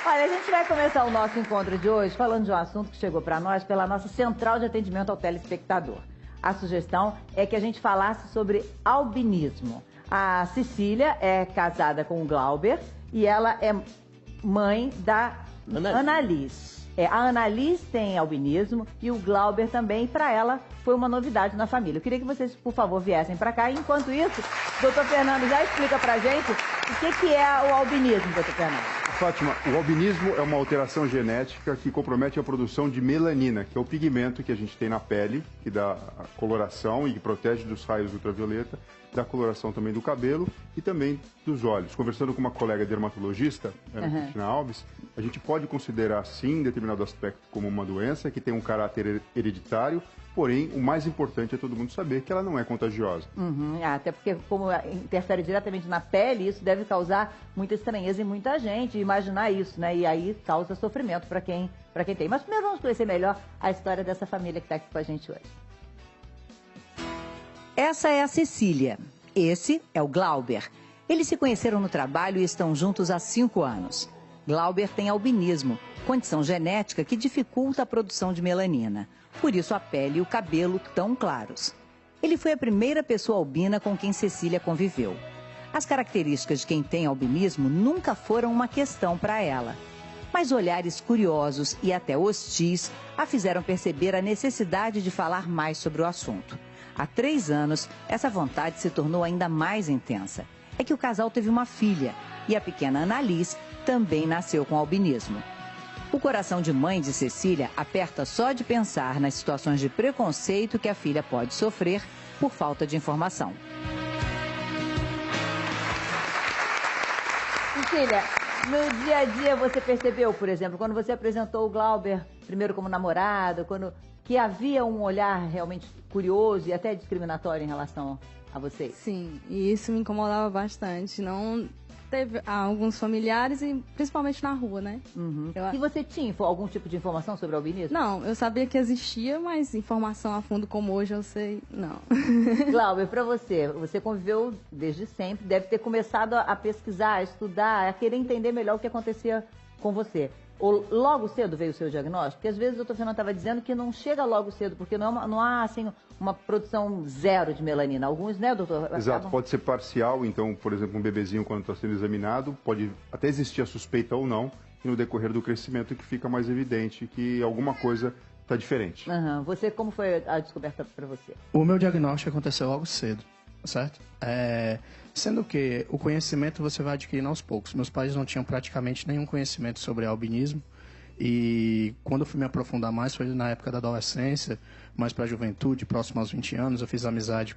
Olha, a gente vai começar o nosso encontro de hoje falando de um assunto que chegou para nós pela nossa central de atendimento ao telespectador. A sugestão é que a gente falasse sobre albinismo. A Cecília é casada com o Glauber e ela é mãe da Annalise. A Annalise tem albinismo e o Glauber também. Para ela foi uma novidade na família. Eu queria que vocês, por favor, viessem para cá. Enquanto isso, doutor Fernando já explica para a gente o que é o albinismo, doutor Fernando. Fátima, o albinismo é uma alteração genética que compromete a produção de melanina, que é o pigmento que a gente tem na pele, que dá a coloração e que protege dos raios ultravioleta, dá coloração também do cabelo e também dos olhos. Conversando com uma colega dermatologista, Cristina Alves, a gente pode considerar, sim, em determinado aspecto, como uma doença que tem um caráter hereditário, porém, o mais importante é todo mundo saber que ela não é contagiosa. Até porque, como interfere diretamente na pele, isso deve causar muita estranheza em muita gente, imaginar isso, né? E aí causa sofrimento para quem tem. Mas primeiro vamos conhecer melhor a história dessa família que está aqui com a gente hoje. Essa é a Cecília. Esse é o Glauber. Eles se conheceram no trabalho e estão juntos há 5 anos. Glauber tem albinismo, condição genética que dificulta a produção de melanina. Por isso a pele e o cabelo tão claros. Ele foi a primeira pessoa albina com quem Cecília conviveu. As características de quem tem albinismo nunca foram uma questão para ela. Mas olhares curiosos e até hostis a fizeram perceber a necessidade de falar mais sobre o assunto. Há 3 anos, essa vontade se tornou ainda mais intensa. É que o casal teve uma filha e a pequena Annalise também nasceu com albinismo. O coração de mãe de Cecília aperta só de pensar nas situações de preconceito que a filha pode sofrer por falta de informação. Cecília, no dia a dia você percebeu, por exemplo, quando você apresentou o Glauber, primeiro como namorado, que havia um olhar realmente curioso e até discriminatório em relação a vocês? Sim, e isso me incomodava bastante. Não teve alguns familiares e principalmente na rua, né? E você tinha algum tipo de informação sobre o albinismo? Não, eu sabia que existia, mas informação a fundo como hoje eu sei, não. Glauber, para você conviveu desde sempre, deve ter começado a pesquisar, a estudar, a querer entender melhor o que acontecia com você. Ou logo cedo veio o seu diagnóstico? Porque às vezes o doutor Fernando estava dizendo que não chega logo cedo, porque não há assim, uma produção zero de melanina. Alguns, né, doutor? Exato, pode ser parcial. Então, por exemplo, um bebezinho, quando está sendo examinado, pode até existir a suspeita ou não, e no decorrer do crescimento que fica mais evidente que alguma coisa está diferente. Você, como foi a descoberta para você? O meu diagnóstico aconteceu logo cedo, certo? Sendo que o conhecimento você vai adquirindo aos poucos. Meus pais não tinham praticamente nenhum conhecimento sobre albinismo. E quando eu fui me aprofundar mais foi na época da adolescência, mais para a juventude, próximo aos 20 anos. Eu fiz amizade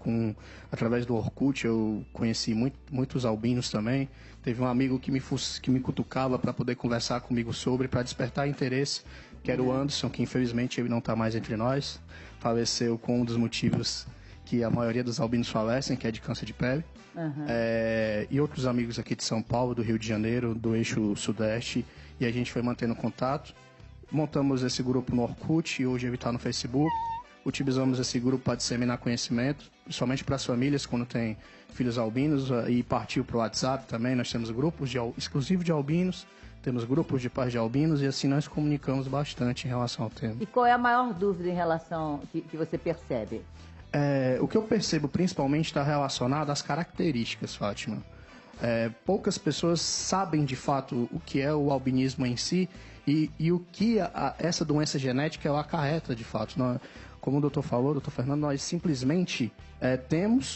através do Orkut, eu conheci muitos albinos também. Teve um amigo que me cutucava para poder conversar comigo para despertar interesse, que era o Anderson, que infelizmente ele não está mais entre nós. Faleceu com um dos motivos que a maioria dos albinos falecem, que é de câncer de pele. E outros amigos aqui de São Paulo, do Rio de Janeiro, do eixo sudeste, e a gente foi mantendo contato. Montamos esse grupo no Orkut e hoje ele está no Facebook. Utilizamos esse grupo para disseminar conhecimento, principalmente para as famílias quando tem filhos albinos, e partiu para o WhatsApp também. Nós temos grupos exclusivos de albinos, temos grupos de pais de albinos e assim nós comunicamos bastante em relação ao tema. E qual é a maior dúvida em relação que você percebe? O que eu percebo principalmente está relacionado às características, Fátima. Poucas pessoas sabem de fato o que é o albinismo em si e o que essa doença genética ela acarreta de fato. Como o doutor falou, doutor Fernando, nós simplesmente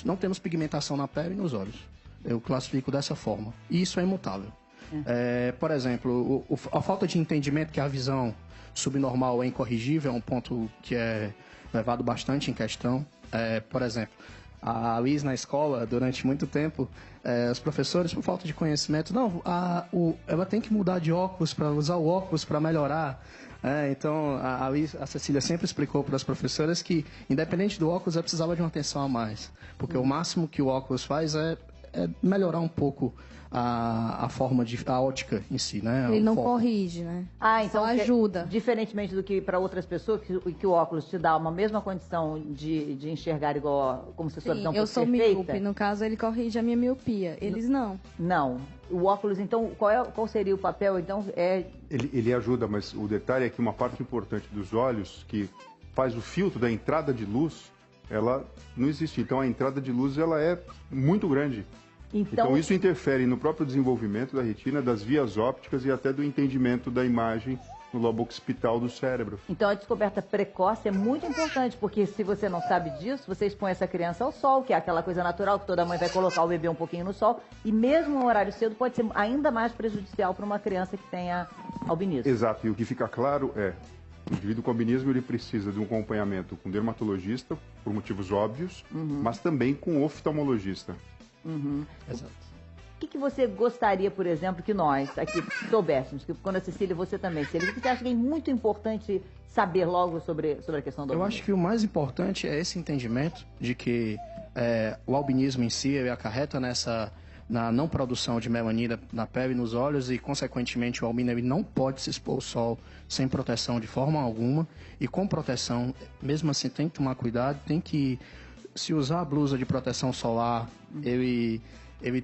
não temos pigmentação na pele e nos olhos. Eu classifico dessa forma. E isso é imutável. Por exemplo, a falta de entendimento que a visão subnormal é incorrigível é um ponto que é levado bastante em questão. Por exemplo, a Liz na escola, durante muito tempo, os professores, por falta de conhecimento, ela tem que mudar de óculos, para usar o óculos para melhorar. Então, a Cecília sempre explicou para as professoras que, independente do óculos, ela precisava de uma atenção a mais. Porque o máximo que o óculos faz é melhorar um pouco a forma a ótica em si, né? Ele não foco. corrige, né? Então Só ajuda. Diferentemente do que para outras pessoas, que o óculos te dá uma mesma condição de enxergar igual, como se a sua visão eu fosse sou perfeita. míope, no caso ele corrige a minha miopia, eles não. Não. O óculos, então, qual seria o papel? Então, Ele ajuda, mas o detalhe é que uma parte importante dos olhos, que faz o filtro da entrada de luz, ela não existe. Então, a entrada de luz ela é muito grande. Então, isso interfere no próprio desenvolvimento da retina, das vias ópticas e até do entendimento da imagem no lobo occipital do cérebro. Então, a descoberta precoce é muito importante, porque se você não sabe disso, você expõe essa criança ao sol, que é aquela coisa natural que toda mãe vai colocar o bebê um pouquinho no sol, e mesmo um horário cedo pode ser ainda mais prejudicial para uma criança que tenha albinismo. Exato, e o que fica claro é, o indivíduo com albinismo ele precisa de um acompanhamento com dermatologista, por motivos óbvios, mas também com oftalmologista. Exato. O que você gostaria, por exemplo, que nós aqui soubéssemos, que quando a Cecília e você também, Cecília, o que você acha que é muito importante saber logo sobre a questão do albinismo? Eu acho que o mais importante é esse entendimento de que o albinismo em si ele acarreta na não produção de melanina na pele e nos olhos e, consequentemente, o albino ele não pode se expor ao sol sem proteção de forma alguma e com proteção, mesmo assim, tem que tomar cuidado, tem que se usar a blusa de proteção solar, ele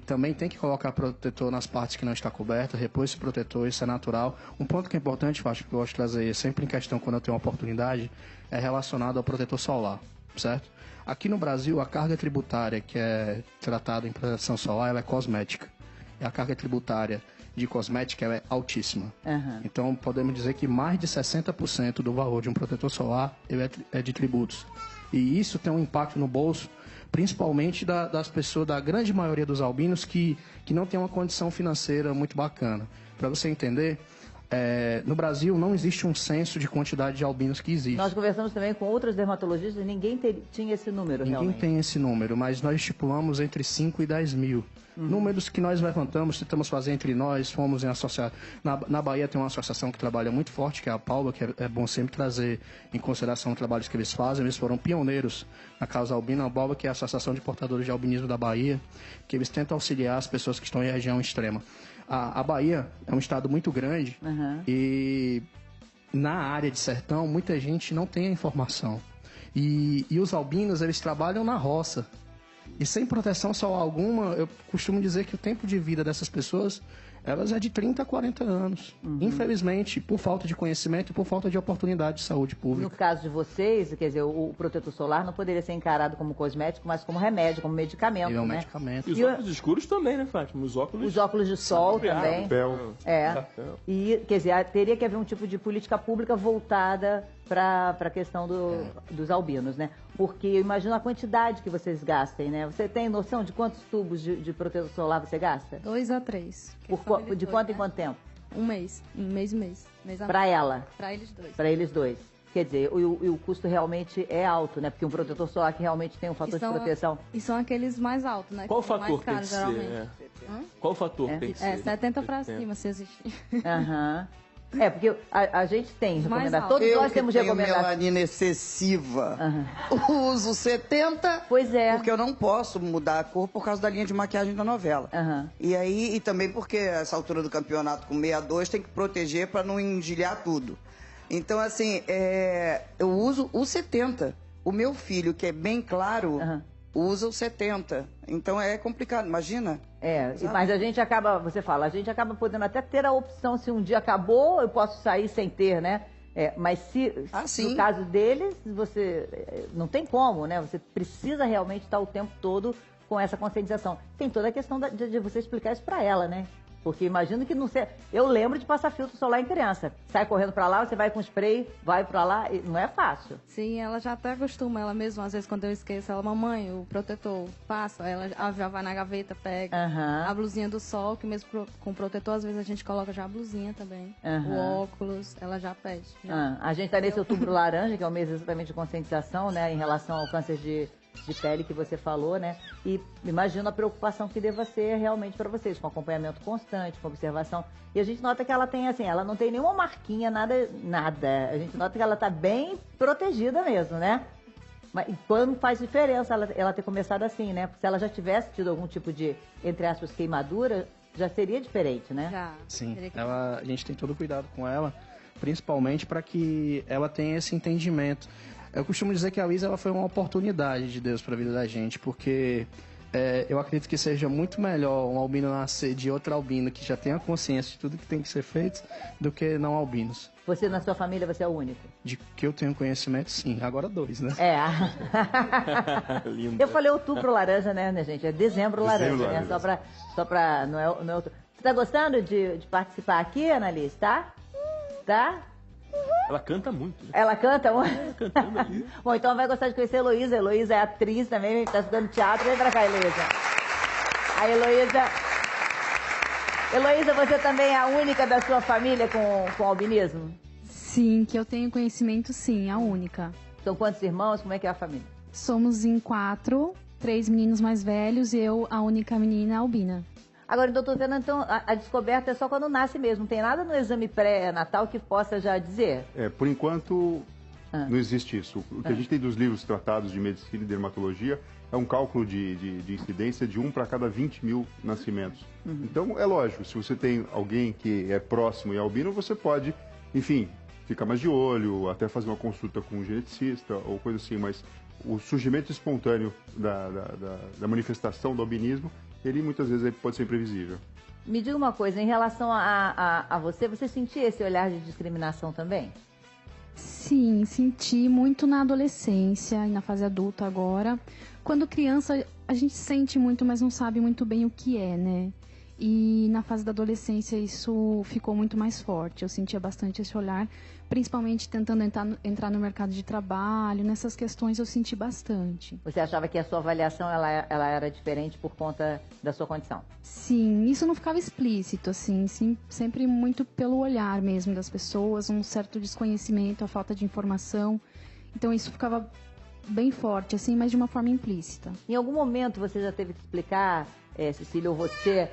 também tem que colocar protetor nas partes que não está coberta, repor esse protetor, isso é natural. Um ponto que é importante, eu acho que eu gosto de trazer sempre em questão quando eu tenho uma oportunidade, é relacionado ao protetor solar, certo? Aqui no Brasil, a carga tributária que é tratada em proteção solar, ela é cosmética. E a carga tributária de cosmética ela é altíssima. Então, podemos dizer que mais de 60% do valor de um protetor solar ele é de tributos. E isso tem um impacto no bolso, principalmente das pessoas, da grande maioria dos albinos que não tem uma condição financeira muito bacana. Para você entender, no Brasil não existe um censo de quantidade de albinos que existe. Nós conversamos também com outros dermatologistas, ninguém tinha esse número realmente. Ninguém tem esse número, mas nós estipulamos entre 5 e 10 mil. Números que nós levantamos, tentamos fazer entre nós, fomos em associação. Na Bahia tem uma associação que trabalha muito forte, que é a Paula, que é bom sempre trazer em consideração os trabalhos que eles fazem. Eles foram pioneiros na causa albina. A Paula, que é a Associação de Portadores de Albinismo da Bahia, que eles tentam auxiliar as pessoas que estão em região extrema. A Bahia é um estado muito grande e na área de sertão muita gente não tem a informação. E os albinos, eles trabalham na roça. E sem proteção solar alguma, eu costumo dizer que o tempo de vida dessas pessoas, elas é de 30 a 40 anos. Infelizmente, por falta de conhecimento e por falta de oportunidade de saúde pública. No caso de vocês, quer dizer, o protetor solar não poderia ser encarado como cosmético, mas como remédio, como medicamento, É um né? medicamento. E os óculos escuros também, né, Fátima? Os óculos de sol também. Papel. E, quer dizer, teria que haver um tipo de política pública voltada para a questão dos albinos, né? Porque eu imagino a quantidade que vocês gastem, né? Você tem noção de quantos tubos de protetor solar você gasta? 2 a 3. De quanto em quanto tempo? Um mês e mês. Para ela? Para eles dois. Para eles dois. Quer dizer, o custo realmente é alto, né? Porque um protetor solar que realmente tem um fator de proteção. E são aqueles mais altos, né? Qual o que são fator mais que tem caros, que geralmente. ser? Qual o fator que tem que ser? 70 para cima, se existir. Porque a gente tem recomendação. alto. Todos nós temos tenho recomendação. melanina excessiva. Uso 70. Pois é. Porque eu não posso mudar a cor por causa da linha de maquiagem da novela. E também porque essa altura do campeonato com 62 tem que proteger para não engilhar tudo. Então, assim, eu uso o 70. O meu filho, que é bem claro, usa o 70. Então é complicado, imagina. Mas a gente acaba, a gente acaba podendo até ter a opção, se um dia acabou, eu posso sair sem ter, né? Mas no caso deles, você não tem como, né? Você precisa realmente estar o tempo todo com essa conscientização. Tem toda a questão de você explicar isso para ela, né? Porque imagino que não sei. Eu lembro de passar filtro solar em criança. Sai correndo pra lá, você vai com spray, vai pra lá, e não é fácil. Sim, ela já até acostuma, ela mesma, às vezes quando eu esqueço, ela, mamãe, o protetor, passa, ela já vai na gaveta, pega a blusinha do sol, que mesmo com protetor, às vezes a gente coloca já a blusinha também, o óculos, ela já pede. A gente tá nesse outubro laranja, que é o mês exatamente de conscientização, né, em relação ao câncer de pele que você falou, né? E imagino a preocupação que deva ser realmente para vocês, com acompanhamento constante, com observação. E a gente nota que ela tem, assim, ela não tem nenhuma marquinha, nada. A gente nota que ela tá bem protegida mesmo, né? Mas quando faz diferença ela ter começado assim, né? Porque se ela já tivesse tido algum tipo de, entre aspas, queimadura, já seria diferente, né? Já. Sim, a gente tem todo cuidado com ela, principalmente para que ela tenha esse entendimento. Eu costumo dizer que a Luísa ela foi uma oportunidade de Deus para a vida da gente, porque eu acredito que seja muito melhor um albino nascer de outro albino que já tenha consciência de tudo que tem que ser feito do que não albinos. Você, na sua família, você é o único? De que eu tenho conhecimento, sim. Agora 2, né? Lindo. Eu falei outubro laranja, né, gente? É dezembro laranja, né? Só pra não é outro. Você tá gostando de participar aqui, Annalise, tá? Tá? Ela canta muito. Né? Ela canta muito? Cantando ali. Bom, então vai gostar de conhecer a Heloísa. A Heloísa é atriz também, tá estudando teatro. Vem pra cá, Heloísa. A Heloísa... Heloísa, você também é a única da sua família com albinismo? Sim, que eu tenho conhecimento, sim, a única. São quantos irmãos? Como é que é a família? Somos em 4, 3 meninos mais velhos e eu, a única menina albina. Agora, doutor Fernando, então a descoberta é só quando nasce mesmo. Não tem nada no exame pré-natal que possa já dizer? Por enquanto, não existe isso. O que a gente tem dos livros tratados de medicina e dermatologia é um cálculo de incidência de 1 para cada 20 mil nascimentos. Então, é lógico, se você tem alguém que é próximo e albino, você pode, enfim, ficar mais de olho, até fazer uma consulta com um geneticista ou coisa assim, mas o surgimento espontâneo da manifestação do albinismo, ele muitas vezes pode ser imprevisível. Me diga uma coisa, em relação a você sentia esse olhar de discriminação também? Sim, senti muito na adolescência e na fase adulta agora. Quando criança, a gente sente muito, mas não sabe muito bem o que é, né? E na fase da adolescência isso ficou muito mais forte. Eu sentia bastante esse olhar, principalmente tentando entrar no mercado de trabalho. Nessas questões eu senti bastante. Você achava que a sua avaliação ela era diferente por conta da sua condição? Sim, isso não ficava explícito, assim, sempre muito pelo olhar mesmo das pessoas, um certo desconhecimento, a falta de informação. Então isso ficava bem forte, assim, mas de uma forma implícita. Em algum momento você já teve que explicar, Cecília, ou você,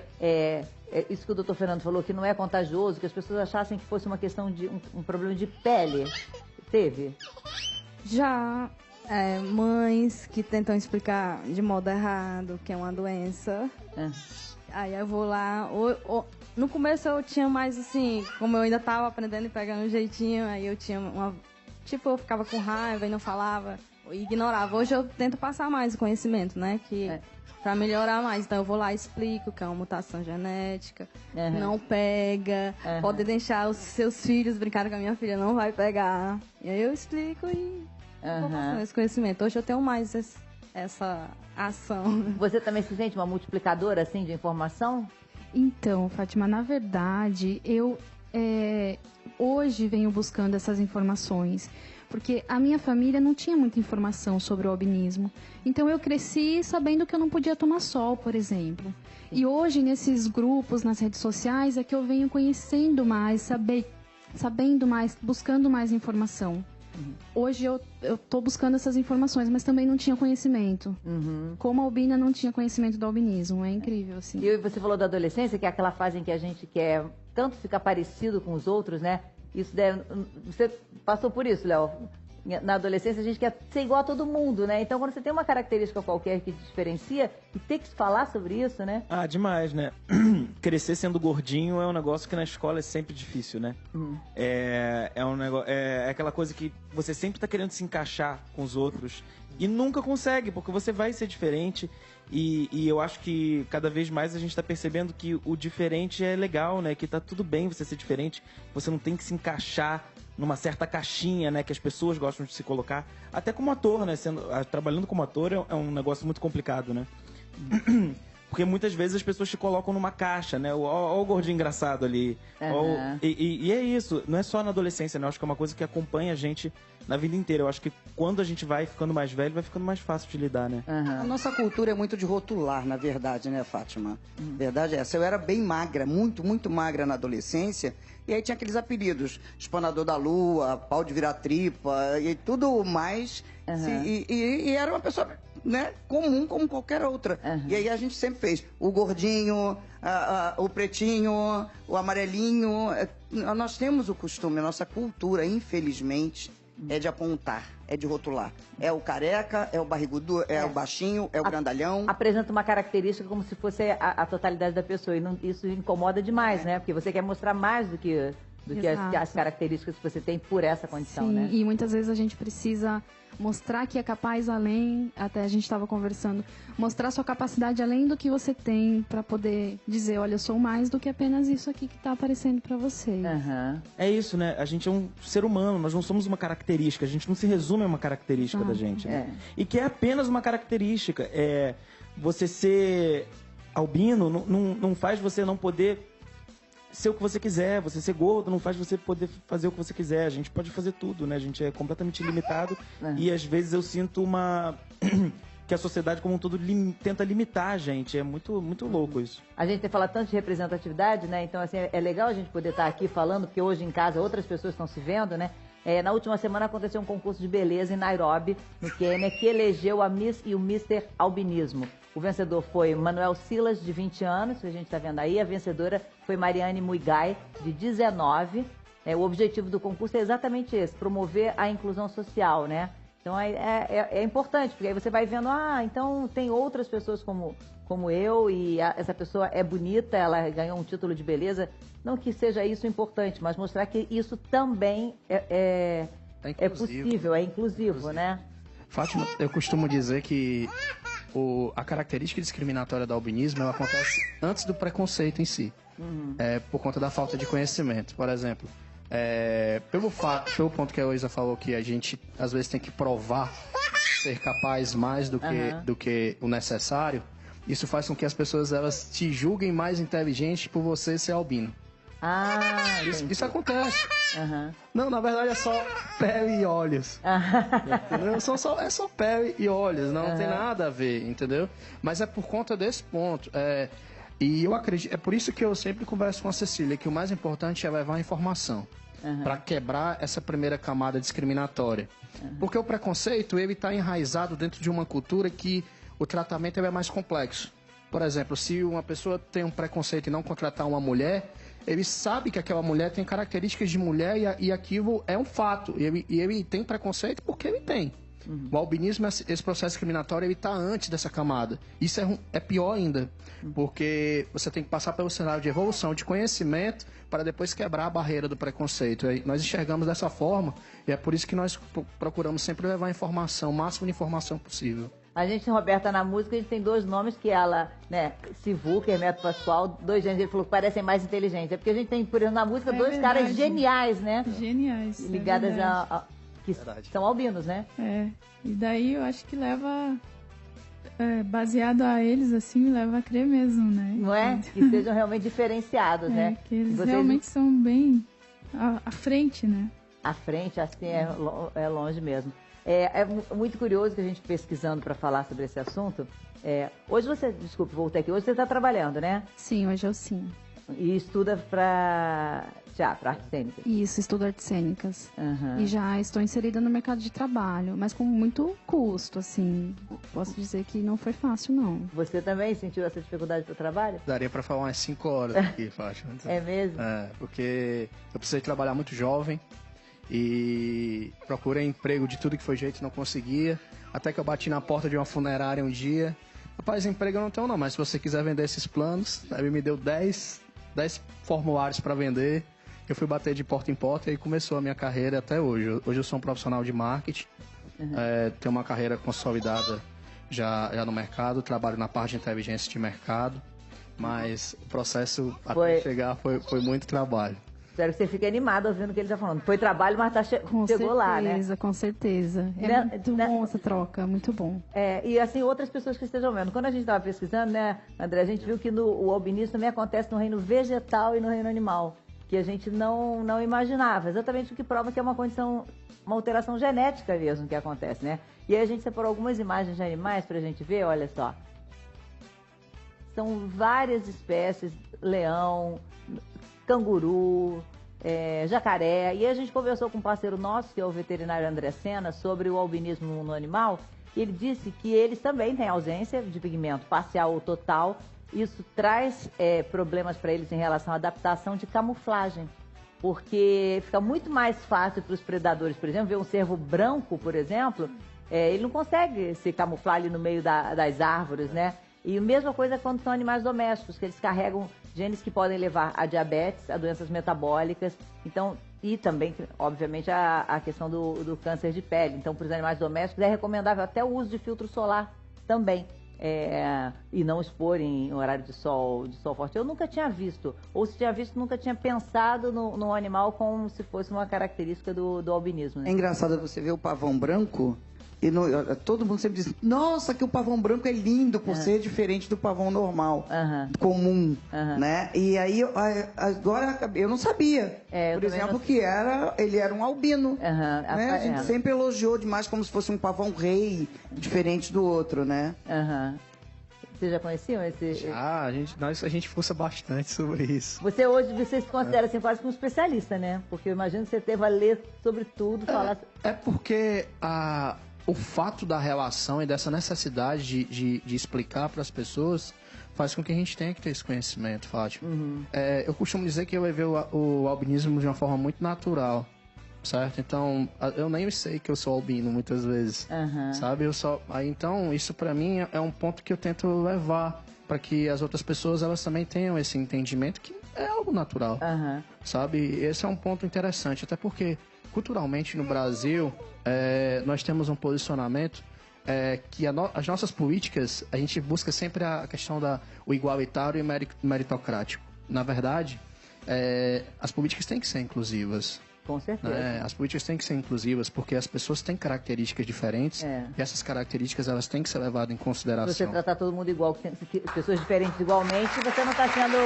isso que o doutor Fernando falou, que não é contagioso, que as pessoas achassem que fosse uma questão de um problema de pele? Teve? Já. Mães que tentam explicar de modo errado que é uma doença. Aí eu vou lá. No começo eu tinha mais assim, como eu ainda tava aprendendo e pegando um jeitinho, aí eu tinha uma. Tipo, eu ficava com raiva e não falava, ignorava. Hoje eu tento passar mais o conhecimento, né? Pra melhorar mais. Então eu vou lá e explico que é uma mutação genética, não pega, pode deixar os seus filhos brincarem com a minha filha, não vai pegar. E aí eu explico e vou passando esse conhecimento. Hoje eu tenho mais essa ação. Você também se sente uma multiplicadora, assim, de informação? Então, Fátima, na verdade, eu hoje venho buscando essas informações, porque a minha família não tinha muita informação sobre o albinismo. Então eu cresci sabendo que eu não podia tomar sol, por exemplo. E hoje, nesses grupos, nas redes sociais, é que eu venho conhecendo mais, sabendo mais, buscando mais informação. Hoje eu tô buscando essas informações, mas também não tinha conhecimento. Como albina, não tinha conhecimento do albinismo. É incrível, assim. E você falou da adolescência, que é aquela fase em que a gente quer tanto ficar parecido com os outros, né? Isso você passou por isso, Léo? Na adolescência a gente quer ser igual a todo mundo, né? Então quando você tem uma característica qualquer que te diferencia, e ter que falar sobre isso, né? Ah, demais, né? Crescer sendo gordinho é um negócio que na escola é sempre difícil, né? Um negócio, é aquela coisa que você sempre tá querendo se encaixar com os outros e nunca consegue, porque você vai ser diferente. E eu acho que cada vez mais a gente está percebendo que o diferente é legal, né? Que tá tudo bem você ser diferente. Você não tem que se encaixar numa certa caixinha, né? Que as pessoas gostam de se colocar. Até como ator, né? Trabalhando como ator é um negócio muito complicado, né? Porque muitas vezes as pessoas te colocam numa caixa, né? Ó o gordinho engraçado ali. E é isso. Não é só na adolescência, né? Eu acho que é uma coisa que acompanha a gente na vida inteira. Eu acho que quando a gente vai ficando mais velho, vai ficando mais fácil de lidar, né? A nossa cultura é muito de rotular, na verdade, né, Fátima? Verdade é essa. Eu era bem magra, muito, muito magra na adolescência. E aí tinha aqueles apelidos. Espanador da lua, pau de virar tripa e tudo mais. E era uma pessoa, né, comum como qualquer outra. E aí a gente sempre fez o gordinho, o pretinho, o amarelinho. Nós temos o costume, a nossa cultura, infelizmente, é de apontar, é de rotular. É o careca, é o barrigudo, é o baixinho, é o grandalhão. Apresenta uma característica como se fosse a totalidade da pessoa. E isso incomoda demais, né? Porque você quer mostrar mais do que as características que você tem por essa condição, Sim, né? E muitas vezes a gente precisa mostrar que é capaz além, até a gente estava conversando, mostrar sua capacidade além do que você tem para poder dizer, olha, eu sou mais do que apenas isso aqui que está aparecendo para vocês. É isso, né? A gente é um ser humano, nós não somos uma característica, a gente não se resume a uma característica da gente, né? E que é apenas uma característica. Você ser albino não faz você não poder ser o que você quiser, você ser gordo não faz você poder fazer o que você quiser, a gente pode fazer tudo, né? A gente é completamente limitado e às vezes eu sinto que a sociedade como um todo tenta limitar a gente, é muito, muito louco isso. A gente tem falado tanto de representatividade, né? Então, assim, é legal a gente poder estar aqui falando, porque hoje em casa outras pessoas estão se vendo, né? Na última semana aconteceu um concurso de beleza em Nairobi, no Quênia, que elegeu a Miss e o Mr. Albinismo. O vencedor foi Manuel Silas, de 20 anos, que a gente está vendo aí. A vencedora foi Mariane Muigai, de 19. O objetivo do concurso é exatamente esse, promover a inclusão social, né? Então é importante, porque aí você vai vendo, então tem outras pessoas como eu, e essa pessoa é bonita, ela ganhou um título de beleza. Não que seja isso importante, mas mostrar que isso também é possível, é inclusivo, né? Fátima, eu costumo dizer que a característica discriminatória do albinismo ela acontece antes do preconceito em si. Por conta da falta de conhecimento. Por exemplo, pelo ponto que a Isa falou, que a gente às vezes tem que provar ser capaz mais do que o necessário, isso faz com que as pessoas elas te julguem mais inteligente por você ser albino. Isso acontece. Não, na verdade é só pele e olhos. Entendeu? É só pele e olhos, não tem nada a ver, entendeu? Mas é por conta desse ponto. E eu acredito, é por isso que eu sempre converso com a Cecília, que o mais importante é levar a informação para quebrar essa primeira camada discriminatória. Porque o preconceito, ele está enraizado dentro de uma cultura que o tratamento é mais complexo. Por exemplo, se uma pessoa tem um preconceito em não contratar uma mulher, ele sabe que aquela mulher tem características de mulher e aquilo é um fato. E ele tem preconceito porque ele tem. O albinismo, esse processo discriminatório, ele está antes dessa camada. Isso é pior ainda, porque você tem que passar pelo cenário de evolução, de conhecimento, para depois quebrar a barreira do preconceito. Nós enxergamos dessa forma e é por isso que nós procuramos sempre levar a informação, o máximo de informação possível. A gente, Roberta, na música, a gente tem dois nomes que ela, né, Sivuca e Hermeto Pascoal, dois gêneros, ele falou que parecem mais inteligentes. É porque a gente tem, por exemplo, na música, dois caras geniais, né? Geniais. Ligadas que são albinos, né? E daí eu acho que leva, baseado a eles, assim, leva a crer mesmo, né? Não é? Que sejam realmente diferenciados, né? Que eles realmente são bem à frente, né? À frente, assim, é longe mesmo. É muito curioso que a gente pesquisando para falar sobre esse assunto. Hoje você, desculpe, voltei aqui, hoje você está trabalhando, né? Sim, hoje eu sim. E estuda para teatro, artes cênicas? Isso, estudo artes cênicas. E já estou inserida no mercado de trabalho, mas com muito custo, assim. Posso dizer que não foi fácil, não. Você também sentiu essa dificuldade para o trabalho? Daria para falar umas 5 horas aqui, Fátima. É mesmo? Porque eu precisei trabalhar muito jovem e procurei emprego de tudo que foi jeito e não conseguia. Até que eu bati na porta de uma funerária um dia. Rapaz, emprego eu não tenho não, mas se você quiser vender esses planos, ele me deu 10 formulários para vender. Eu fui bater de porta em porta e aí começou a minha carreira até hoje. Hoje eu sou um profissional de marketing, tenho uma carreira consolidada já no mercado, trabalho na parte de inteligência de mercado, mas o processo até chegar foi muito trabalho. Espero que você fique animado ouvindo o que ele está falando. Foi trabalho, mas chegou lá, né? Com certeza. Muito bom essa troca, muito bom. E assim, outras pessoas que estejam vendo. Quando a gente estava pesquisando, né, André, a gente viu que o albinismo também acontece no reino vegetal e no reino animal, que a gente não imaginava. Exatamente o que prova que é uma condição, uma alteração genética mesmo que acontece, né? E aí a gente separou algumas imagens de animais para a gente ver, olha só. São várias espécies, leão, canguru, jacaré. E a gente conversou com um parceiro nosso, que é o veterinário André Sena, sobre o albinismo no animal. E ele disse que eles também têm ausência de pigmento parcial ou total. Isso traz problemas para eles em relação à adaptação de camuflagem. porque fica muito mais fácil para os predadores, por exemplo, ver um cervo branco, por exemplo, ele não consegue se camuflar ali no meio das árvores, né? E a mesma coisa quando são animais domésticos, que eles carregam genes que podem levar a diabetes, a doenças metabólicas, então, e também, obviamente, a questão do câncer de pele. Então, para os animais domésticos é recomendável até o uso de filtro solar também. E não expor em horário de sol forte. Eu nunca tinha visto, ou se tinha visto, nunca tinha pensado no animal como se fosse uma característica do albinismo. Né? É engraçado você ver o pavão branco, e todo mundo sempre diz, nossa, que o pavão branco é lindo por ser diferente do pavão normal, comum, né? E aí, agora, eu não sabia, por exemplo, que ele era um albino, né? A gente sempre elogiou demais como se fosse um pavão rei, diferente do outro, né? Vocês já conheciam esse? Já, a gente força bastante sobre isso. Você se considera assim, quase como um especialista, né? Porque eu imagino que você teve a ler sobre tudo, falar... porque o fato da relação e dessa necessidade de explicar para as pessoas faz com que a gente tenha que ter esse conhecimento, Fátima. Eu costumo dizer que eu levei o albinismo de uma forma muito natural, certo? Então, eu nem sei que eu sou albino muitas vezes, sabe? Então, isso para mim é um ponto que eu tento levar para que as outras pessoas elas também tenham esse entendimento que é algo natural, sabe? Esse é um ponto interessante, até porque culturalmente no Brasil nós temos um posicionamento que as nossas políticas, a gente busca sempre a questão o igualitário e meritocrático. Na verdade, as políticas têm que ser inclusivas. Com certeza. As políticas têm que ser inclusivas porque as pessoas têm características diferentes e essas características elas têm que ser levadas em consideração. Se você tratar todo mundo igual, pessoas diferentes igualmente, você não está sendo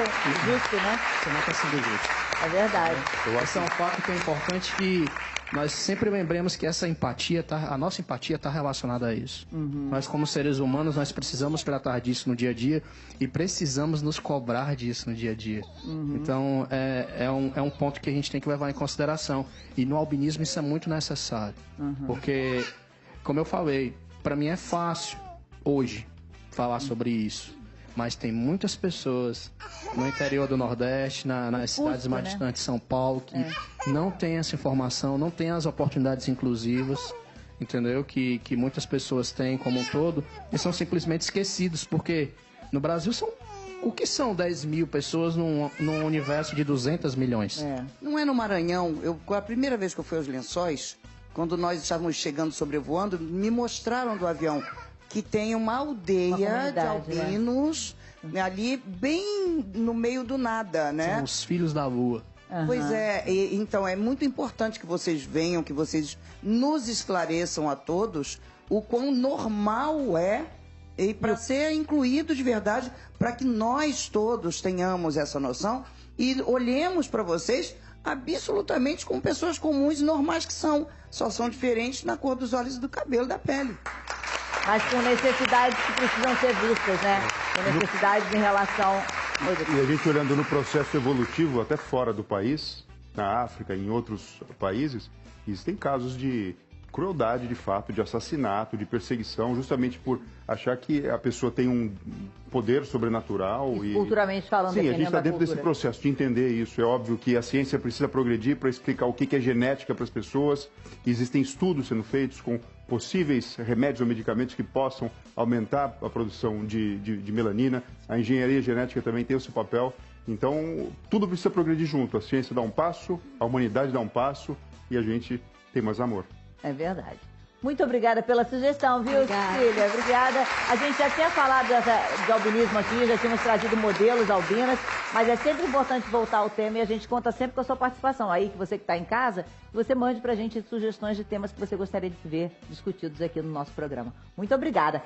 justo, né? Você não está sendo justo. É verdade. Esse é um fato que é importante que nós sempre lembremos que essa empatia, a nossa empatia está relacionada a isso. Nós, como seres humanos, nós precisamos tratar disso no dia a dia e precisamos nos cobrar disso no dia a dia. Então, é um ponto que a gente tem que levar em consideração. E no albinismo isso é muito necessário. Porque, como eu falei, para mim é fácil, hoje, falar sobre isso. Mas tem muitas pessoas no interior do Nordeste, nas cidades mais distantes de São Paulo, que não têm essa informação, não têm as oportunidades inclusivas, entendeu? Que muitas pessoas têm como um todo e são simplesmente esquecidos, porque no Brasil o que são 10 mil pessoas num universo de 200 milhões? Não é no Maranhão. A primeira vez que eu fui aos Lençóis, quando nós estávamos chegando, sobrevoando, me mostraram do avião que tem uma aldeia de albinos, né? Ali bem no meio do nada, né? São os filhos da lua. Pois então é muito importante que vocês venham, que vocês nos esclareçam a todos o quão normal e para ser incluído de verdade, para que nós todos tenhamos essa noção e olhemos para vocês absolutamente como pessoas comuns e normais que só são diferentes na cor dos olhos e do cabelo e da pele. Mas com necessidades que precisam ser vistas, né? Com necessidades em relação... E a gente olhando no processo evolutivo, até fora do país, na África, em outros países, existem casos de crueldade, de fato, de assassinato, de perseguição, justamente por achar que a pessoa tem um poder sobrenatural. Culturalmente falando, sim, a gente está dentro desse processo de entender isso. É óbvio que a ciência precisa progredir para explicar o que é genética para as pessoas. Existem estudos sendo feitos com possíveis remédios ou medicamentos que possam aumentar a produção de melanina. A engenharia genética também tem o seu papel. Então, tudo precisa progredir junto. A ciência dá um passo, a humanidade dá um passo e a gente tem mais amor. É verdade. Muito obrigada pela sugestão, viu, Cecília? Obrigada. A gente já tinha falado de albinismo aqui, já tínhamos trazido modelos albinas, mas é sempre importante voltar ao tema e a gente conta sempre com a sua participação. Aí, que você que está em casa, que você mande pra gente sugestões de temas que você gostaria de ver discutidos aqui no nosso programa. Muito obrigada.